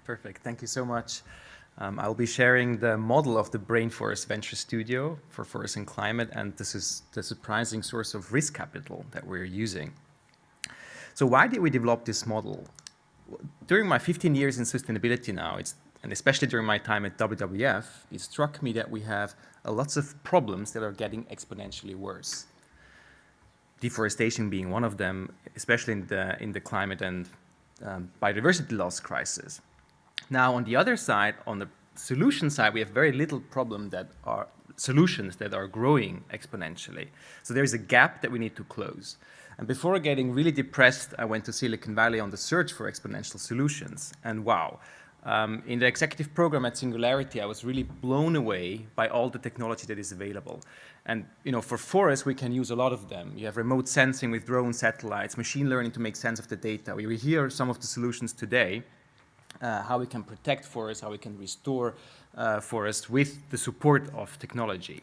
Perfect. Thank you so much. I'll be sharing the model of the Brainforest Venture Studio for Forest and Climate, and this is the surprising source of risk capital that we're using. So why did we develop this model? During my 15 years in sustainability now, and especially during my time at WWF, it struck me that we have lots of problems that are getting exponentially worse. Deforestation being one of them, especially in the climate and biodiversity loss crisis. Now, on the other side, on the solution side, we have very little solutions that are growing exponentially. So there is a gap that we need to close. And before getting really depressed, I went to Silicon Valley on the search for exponential solutions. And wow, in the executive program at Singularity, I was really blown away by all the technology that is available. And for forests, we can use a lot of them. You have remote sensing with drone satellites, machine learning to make sense of the data. We will hear some of the solutions today, how we can protect forests, how we can restore forests with the support of technology.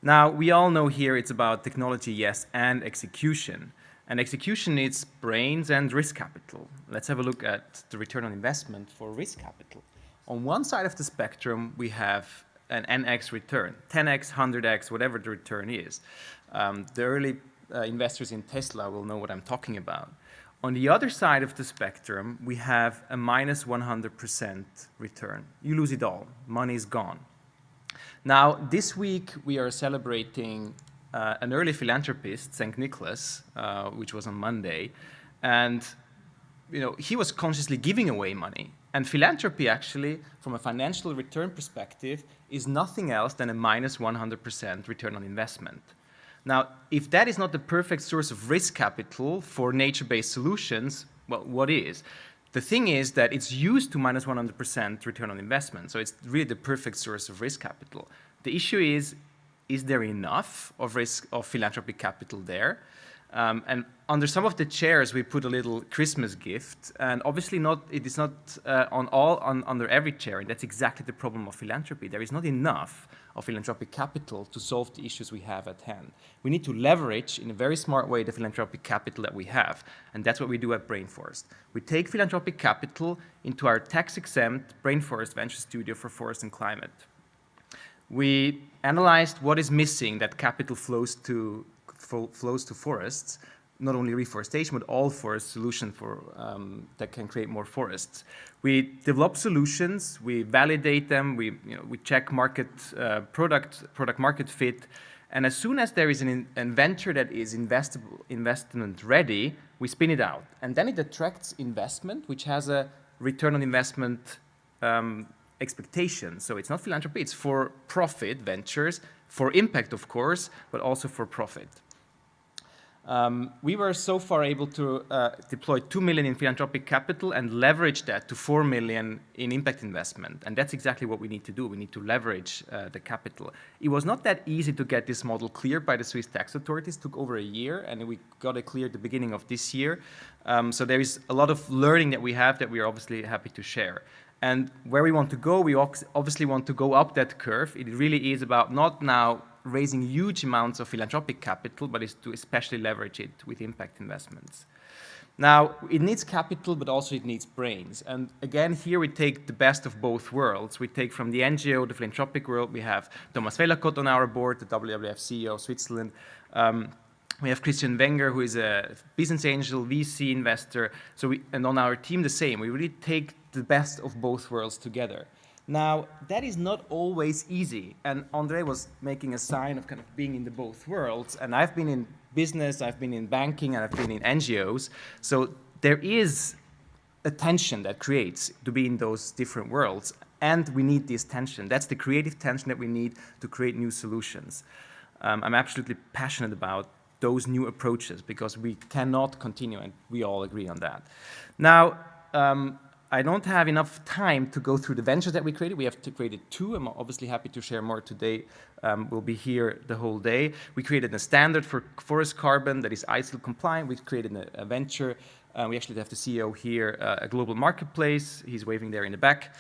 Now, we all know here it's about technology, yes, and execution. And execution needs brains and risk capital. Let's have a look at the return on investment for risk capital. On one side of the spectrum, we have an NX return, 10x, 100x, whatever the return is. The early investors in Tesla will know what I'm talking about. On the other side of the spectrum, we have a minus 100% return. You lose it all. Money is gone. Now, this week, we are celebrating an early philanthropist, St. Nicholas, which was on Monday. And he was consciously giving away money. And philanthropy, actually, from a financial return perspective, is nothing else than a minus 100% return on investment. Now, if that is not the perfect source of risk capital for nature-based solutions, well, what is? The thing is that it's used to minus 100% return on investment, so it's really the perfect source of risk capital. The issue is there enough of philanthropic capital there? And under some of the chairs, we put a little Christmas gift, and obviously it is not under every chair, and that's exactly the problem of philanthropy. There is not enough of philanthropic capital to solve the issues we have at hand. We need to leverage, in a very smart way, the philanthropic capital that we have, and that's what we do at Brainforest. We take philanthropic capital into our tax-exempt Brainforest Venture Studio for Forest and Climate. We analyzed what is missing that capital flows to forests, not only reforestation, but all forest solutions that can create more forests. We develop solutions, we validate them, we check product market fit, and as soon as there is an venture that is investment ready, we spin it out. And then it attracts investment, which has a return on investment expectation. So it's not philanthropy, it's for profit ventures, for impact, of course, but also for profit. We were so far able to deploy 2 million in philanthropic capital and leverage that to 4 million in impact investment. And that's exactly what we need to do. We need to leverage the capital. It was not that easy to get this model cleared by the Swiss tax authorities. It took over a year, and we got it cleared at the beginning of this year. So there is a lot of learning that we have that we are obviously happy to share. And where we want to go, we obviously want to go up that curve. It really is about not now raising huge amounts of philanthropic capital, but is to especially leverage it with impact investments. Now, it needs capital, but also it needs brains. And again, here we take the best of both worlds. We take from the NGO, the philanthropic world, we have Thomas Vellacott on our board, the WWF CEO of Switzerland. We have Christian Wenger, who is a business angel, VC investor. And on our team, the same. We really take the best of both worlds together. Now, that is not always easy, and André was making a sign of kind of being in the both worlds, and I've been in business, I've been in banking, and I've been in NGOs, so there is a tension that creates to be in those different worlds, and we need this tension. That's the creative tension that we need to create new solutions. I'm absolutely passionate about those new approaches, because we cannot continue, and we all agree on that. Now, I don't have enough time to go through the ventures that we created. We have created 2. I'm obviously happy to share more today. We'll be here the whole day. We created a standard for forest carbon that is ISIL compliant. We created a venture. We actually have the CEO here, a global marketplace. He's waving there in the back.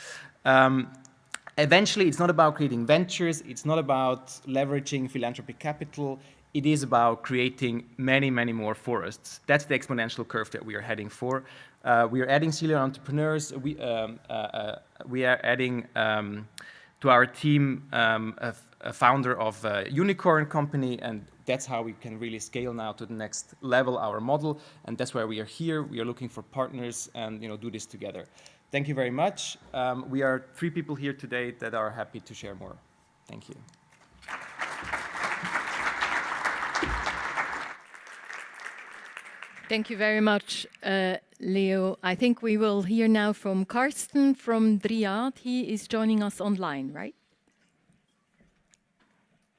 Eventually, it's not about creating ventures. It's not about leveraging philanthropic capital. It is about creating many, many more forests. That's the exponential curve that we are heading for. We are adding serial entrepreneurs. We are adding to our team a founder of a unicorn company, and that's how we can really scale now to the next level our model. And that's why we are here. We are looking for partners and do this together. Thank you very much. We are 3 people here today that are happy to share more. Thank you. Thank you very much, Leo. I think we will hear now from Karsten from Driad. He is joining us online, right?